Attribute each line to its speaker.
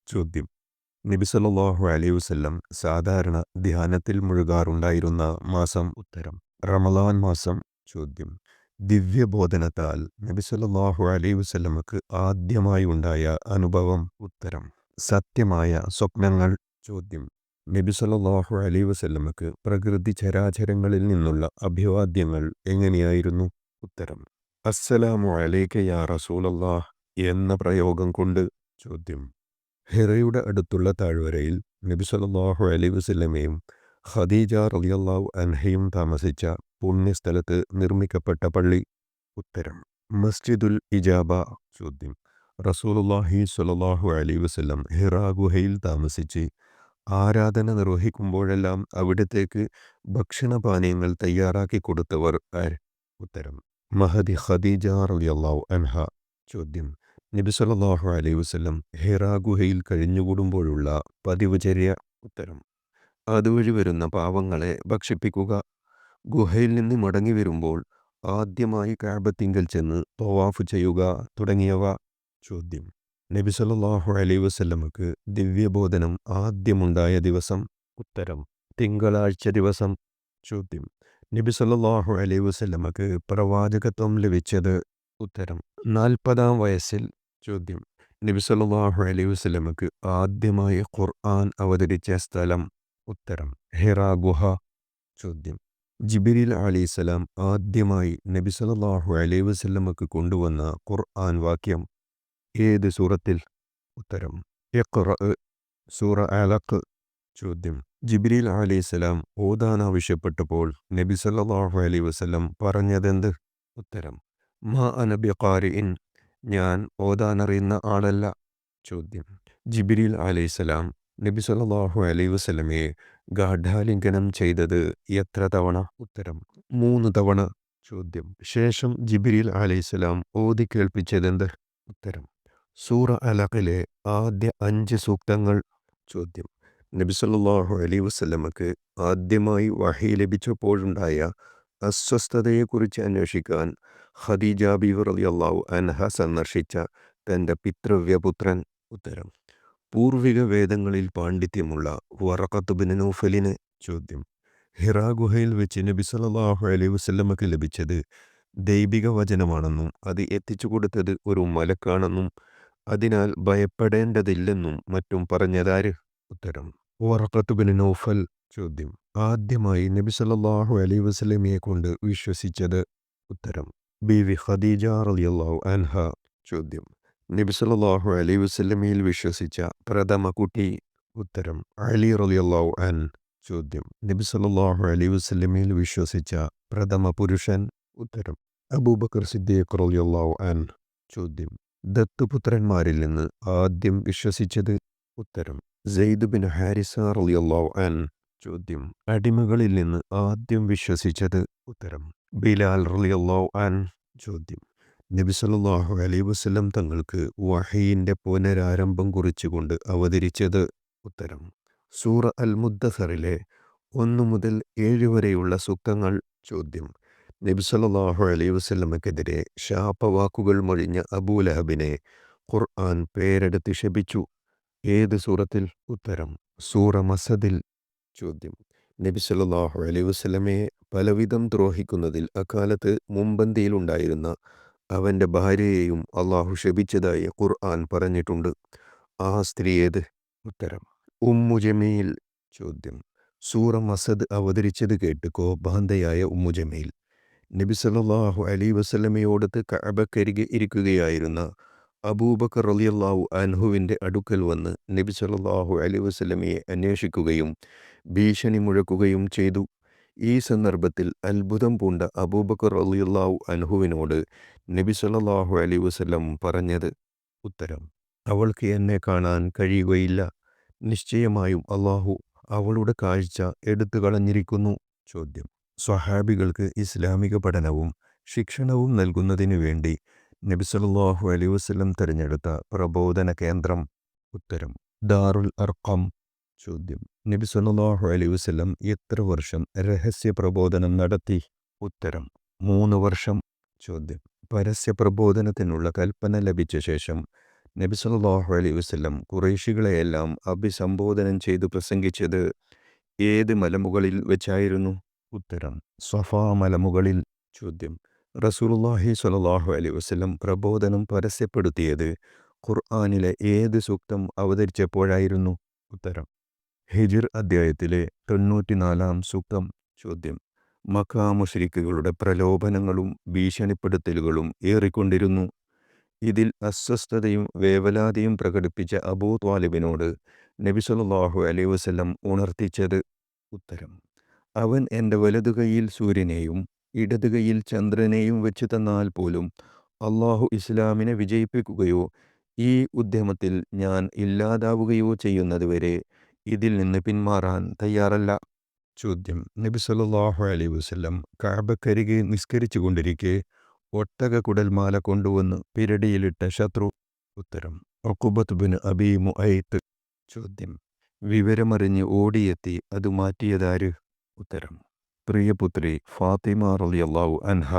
Speaker 1: ചോദ്യം. നബി സല്ലല്ലാഹു അലൈഹി വസല്ലം സാധാരണ ധ്യാനത്തിൽ മുഴുകാറുണ്ടായിരുന്ന മാസം? ഉത്തരം. റമളാൻ മാസം. ചോദ്യം. ദിവ്യബോധനത്താൽ നബി സല്ലല്ലാഹു അലൈഹി വസല്ലമക്ക് ആദ്യമായി ഉണ്ടായ അനുഭവം? ഉത്തരം. സത്യമായ സ്വപ്നങ്ങൾ. ചോദ്യം. നബി സല്ലല്ലാഹു അലൈഹി വസല്ലമക്ക് പ്രകൃതി ചരാചരങ്ങളിൽ നിന്നുള്ള അഭിവാദ്യങ്ങൾ എങ്ങനെയായിരുന്നു? ഉത്തരം. അസ്സലാമു അലൈക യാ റസൂലല്ലാഹ് എന്ന പ്രയോഗം കൊണ്ട്. ചോദ്യം. ഹിറയുടെ അടുത്തുള്ള താഴ്വരയിൽ നബി സല്ലല്ലാഹു അലൈഹി വസല്ലമയും ഖദീജ റളിയല്ലാഹു അൻഹയും താമസിച്ച പുണ്യസ്ഥലത്ത് നിർമ്മിക്കപ്പെട്ട പള്ളി? ഉത്തരം. മസ്ജിദുൽ ഇജാബ. ചോദ്യം. റസൂലുള്ളാഹി സ്വല്ലല്ലാഹു അലൈഹി വസല്ലം ഹിറാ ഗുഹയിൽ താമസിച്ച് ആരാധന നിർവഹിക്കുമ്പോഴെല്ലാം അവിടത്തേക്ക് ഭക്ഷണപാനീയങ്ങൾ തയ്യാറാക്കി കൊടുത്തവർ ആര്? ഉത്തരം. മഹദി ഖദീജ റളിയല്ലാഹു അൻഹ. ചോദ്യം. നബി സല്ലല്ലാഹു അലൈഹി വസല്ലം ഹിറാ ഗുഹയിൽ കഴിഞ്ഞുകൂടുമ്പോഴുള്ള പതിവ് ചര്യ? ഉത്തരം. അതുവഴി വരുന്ന പാവങ്ങളെ ഭക്ഷിപ്പിക്കുക. ഗുഹയിൽ നിന്ന് മടങ്ങി വരുമ്പോൾ ആദ്യമായി കഅബത്തിങ്കൽ ചെന്ന് തവാഫ് ചെയ്യുക തുടങ്ങിയവ. ചോദ്യം. നബി സല്ലല്ലാഹു അലൈഹി വസല്ലമക്ക് ദിവ്യബോധനം ആദ്യമുണ്ടായ ദിവസം? ഉത്തരം. തിങ്കളാഴ്ച ദിവസം. ചോദ്യം. നബി സല്ലല്ലാഹു അലൈഹി വസല്ലമക്ക് പ്രവാചകത്വം ലഭിച്ചത്? ഉത്തരം. 40-ാം വയസ്സിൽ. ചോദ്യം. നബി സല്ലല്ലാഹു അലൈഹി വസല്ലമക്ക് ആദ്യമായി ഖുർആൻ അവതരിച്ച സ്ഥലം? ഉത്തരം. ഹിറാ ഗുഹ. ചോദ്യം. ജിബ്രീൽ അലൈഹിസ്സലാം ആദ്യമായി നബി സല്ലല്ലാഹു അലൈഹി വസല്ലമക്ക് കൊണ്ടുവന്ന ഖുർആൻ വാക്യം ഏത് സൂറത്തിൽ? ഉത്തരം. ഇഖ്റ, സൂറ അലഖ്. ചോദ്യം. ജിബ്രീൽ അലൈഹിസ്സലാം ഓതാൻ ആവശ്യപ്പെട്ടപ്പോൾ നബി സല്ലല്ലാഹു അലൈഹി വസല്ലം പറഞ്ഞതെന്ത്? ഉത്തരം. മാ അന ബിഖാരിഇൻ, ഞാൻ ഓതാനറിയുന്ന ആളല്ല. ചോദ്യം. ജിബ്രീൽ അലൈഹിസ്സലാം നബി സല്ലല്ലാഹു അലൈഹി വസല്ലമയെ ഗാഢാലിംഗനം ചെയ്തത് എത്ര തവണ? ഉത്തരം. 3 തവണ. ചോദ്യം. ശേഷം ജിബ്രീൽ അലൈഹിസ്സലാം ഓതി കേൾപ്പിച്ചതെന്ത്? ഉത്തരം. സൂറ അലഖിലെ ആദ്യ 5 സൂക്തങ്ങൾ. ചോദ്യം. നബി സല്ലല്ലാഹു അലൈഹി വസല്ലമക്ക് ആദ്യമായി വഹി ലഭിച്ചപ്പോഴുണ്ടായ അസ്വസ്ഥതയെക്കുറിച്ച് അന്വേഷിക്കാൻ ഖദീജ ബീവി റളിയല്ലാഹു അൻഹ സന്ദർശിച്ച തൻ്റെ പിതൃവ്യപുത്രൻ? ഉത്തരം. പൂർവിക വേദങ്ങളിൽ പാണ്ഡിത്യമുള്ള വറഖത്ത് ബിൻ നൗഫലിന്. ചോദ്യം. ഹിറാ ഗുഹയിൽ വെച്ച് നബി സല്ലല്ലാഹു അലൈഹി വസല്ലമക്ക് ലഭിച്ചത് ദൈവിക വചനമാണെന്നും അത് എത്തിച്ചു കൊടുത്തത് ഒരു മലക്കാണെന്നും അതിനാൽ ഭയപ്പെടേണ്ടതില്ലെന്നും മറ്റും പറഞ്ഞതാര്? ഉത്തരം. വറഖത്ത് ബിൻ നൗഫൽ. ചോദ്യം. ആദ്യമായി നബി സല്ലല്ലാഹു അലൈഹി വസല്ലമയെ കൊണ്ട് വിശ്വസിച്ചത്? ഉത്തരം. ബീവി ഖദീജ റളിയല്ലാഹു അൻഹ. ചോദ്യം. നബി സല്ലല്ലാഹു അലൈഹി വസല്ലമയിൽ വിശ്വസിച്ച പ്രഥമ കുട്ടി? ഉത്തരം. അലി റളിയല്ലാഹു അൻ. ചോദ്യം. നബി സല്ലല്ലാഹു അലൈഹി വസല്ലമയിൽ വിശ്വസിച്ച പ്രഥമ പുരുഷൻ? ഉത്തരം. അബൂബക്കർ സിദ്ദീഖ് റളിയല്ലാഹു അൻ. ചോദ്യം. ദത്തുപുത്രന്മാരിൽ നിന്ന് ആദ്യം വിശ്വസിച്ചത്? ഉത്തരം. സെയ്ദ് ബിൻ ഹാരിസ റളിയല്ലാഹു അൻ. ചോദ്യം. അടിമകളിൽ നിന്ന് ആദ്യം വിശ്വസിച്ചത്? ഉത്തരം. ബിലാൽ റളിയല്ലാഹു അൻ. ചോദ്യം. നബി സല്ലല്ലാഹു അലൈഹി വസല്ലം തങ്ങൾക്ക് വഹയിൻ്റെ പുനരാരംഭം കുറിച്ചുകൊണ്ട് അവതരിച്ചത്? ഉത്തരം. സൂറ അൽ മുദ്ദസറിലെ 1 മുതൽ 7 വരെയുള്ള സൂക്തങ്ങൾ. ചോദ്യം. നബി സല്ലല്ലാഹു അലൈഹി വസല്ലമക്കെതിരെ ശാപവാക്കുകൾ മൊഴിഞ്ഞ അബൂലഹബിനെ ഖുർആൻ പേരെടുത്ത് ശപിച്ചു. ഏത് സൂറത്തിൽ? ഉത്തരം. സൂറ മസദിൽ. ചോദ്യം. നബി സല്ലല്ലാഹു അലൈഹി വസല്ലമയെ പലവിധം ദ്രോഹിക്കുന്നതിൽ അക്കാലത്ത് മുമ്പന്തിയിലുണ്ടായിരുന്ന അവൻ്റെ ഭാര്യയെയും അള്ളാഹു ശപിച്ചതായി ഖുർആൻ പറഞ്ഞിട്ടുണ്ട്. ആ സ്ത്രീ ഏത്? ഉത്തരം. ഉമ്മു ജമീൽ. ചോദ്യം. സൂറ മസദ് അവതരിച്ചത് കേട്ട് കോപാന്തയായ ഉമ്മു ജമീൽ നബി സല്ലല്ലാഹു അലൈഹി വസല്ലമയോടത്ത് കഅബക്കരികെ ഇരിക്കുകയായിരുന്ന അബൂബക്കർ റളിയല്ലാഹു അൻഹുവിൻ്റെ അടുക്കൽ വന്ന് നബി സല്ലല്ലാഹു അലൈഹി വസല്ലമയെ അന്വേഷിക്കുകയും ഭീഷണി മുഴക്കുകയും ചെയ്തു. ഈ സന്ദർഭത്തിൽ അത്ഭുതം പൂണ്ട അബൂബക്കർ റളിയല്ലാഹു അൻഹുവിനോട് നബി സല്ലല്ലാഹു അലൈഹി വസല്ലം പറഞ്ഞത്? ഉത്തരം. അവൾക്ക് എന്നെ കാണാൻ കഴിയുകയില്ല. നിശ്ചയമായും അള്ളാഹു അവളുടെ കാഴ്ച എടുത്തു കളഞ്ഞിരിക്കുന്നു. ചോദ്യം. സ്വഹാബികൾക്ക് ഇസ്ലാമിക പഠനവും ശിക്ഷണവും നൽകുന്നതിനു വേണ്ടി നബി സല്ലല്ലാഹു അലൈഹി വസല്ലം തിരഞ്ഞെടുത്ത പ്രബോധന കേന്ദ്രം? ഉത്തരം. ദാറുൽ അർഖം. ചോദ്യം. നബി സല്ലല്ലാഹു അലൈഹി വസല്ലം എത്ര വർഷം രഹസ്യ പ്രബോധനം നടത്തി? ഉത്തരം. 3 വർഷം. ചോദ്യം. പരസ്യ പ്രബോധനത്തിനുള്ള കൽപ്പന ലഭിച്ച ശേഷം നബി സല്ലല്ലാഹു അലൈഹി വസല്ലം ഖുറൈശികളെയെല്ലാം അഭിസംബോധനം ചെയ്തു പ്രസംഗിച്ചത് ഏത് മലമുകളിൽ വെച്ചായിരുന്നു? ഉത്തരം: സ്വഫാ മലമുകളിൽ. ചോദ്യം: റസൂലുള്ളാഹി സ്വല്ലല്ലാഹു അലൈഹി വസല്ലം പ്രബോധനം പരസ്യപ്പെടുത്തിയത് ഖുർആനിലെ ഏത് സൂക്തം അവതരിച്ചപ്പോഴായിരുന്നു? ഉത്തരം: ഹിജ്ർ അദ്ധ്യായത്തിലെ 94-ാം സൂക്തം. ചോദ്യം: മക്കാ മുശ്രിക്കുകളുടെ പ്രലോഭനങ്ങളും ഭീഷണിപ്പെടുത്തലുകളും ഏറിക്കൊണ്ടിരുന്നു. ഇതിൽ അസ്വസ്ഥതയും വേവലാതിയും പ്രകടിപ്പിച്ച അബൂ ത്വാലിബിനോട് നബി സല്ലല്ലാഹു അലൈഹി വസല്ലം ഉണർത്തിച്ചത്? ഉത്തരം: അവൻ എൻ്റെ വലതുകൈയിൽ സൂര്യനെയും ഇടതുകൈയിൽ ചന്ദ്രനെയും വെച്ച് തന്നാൽ പോലും അള്ളാഹു ഇസ്ലാമിനെ വിജയിപ്പിക്കുകയോ ഈ ഉദ്യമത്തിൽ ഞാൻ ഇല്ലാതാവുകയോ ചെയ്യുന്നതുവരെ ഇതിൽ നിന്ന് പിന്മാറാൻ തയ്യാറല്ല. ചോദ്യം: നബി സല്ലല്ലാഹു അലൈഹി വസല്ലം കഅബക്കരികെ നിസ്കരിച്ചു കൊണ്ടിരിക്കെ ഒട്ടക കുടൽമാല കൊണ്ടുവന്ന് പിരടിയിലിട്ട ശത്രു? ഉത്തരം: ഉഖ്ബത്ത് ബിൻ അബീ മുഅയ്ത്ത്. ചോദ്യം: വിവരമറിഞ്ഞ് ഓടിയെത്തി അത് മാറ്റിയതാര്? ഉത്തരം: പ്രിയപുത്രി ഫാത്തിമ റളിയല്ലാഹു അൻഹ.